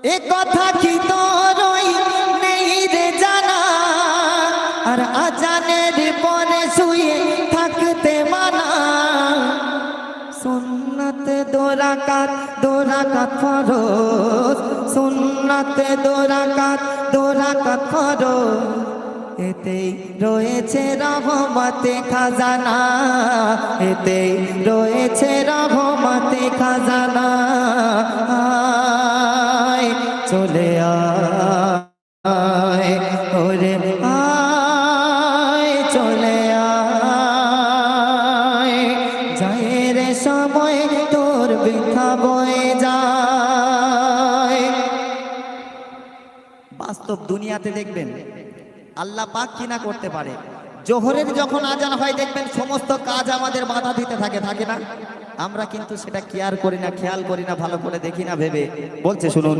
এ কথা কি তোরই নেই রে জানা, আর আজানের পরে শুয়ে থাকতে মানা। সুন্নাতে দোরাকাত ফরজ, সুন্নাতে দোরাকাত ফরজ, এতেই রয়েছে রহমতে খাজানা, এতেই রয়েছে রহমতে খাজানা। আয় চলে আয় ওরে আয় চলে আয়, যায় রে সময় তোর বৃথা বয়ে যায়। বাস্তব দুনিয়াতে দেখবেন আল্লাহ পাক কি না করতে পারে। জোহরের যখন আজান হয় দেখবেন সমস্ত কাজ আমাদের বাধা দিতে থাকে না? আমরা কিন্তু সেটা কেয়ার করি না, খেয়াল করি না, ভালো করে দেখি না ভেবে। বলছে শুনুন।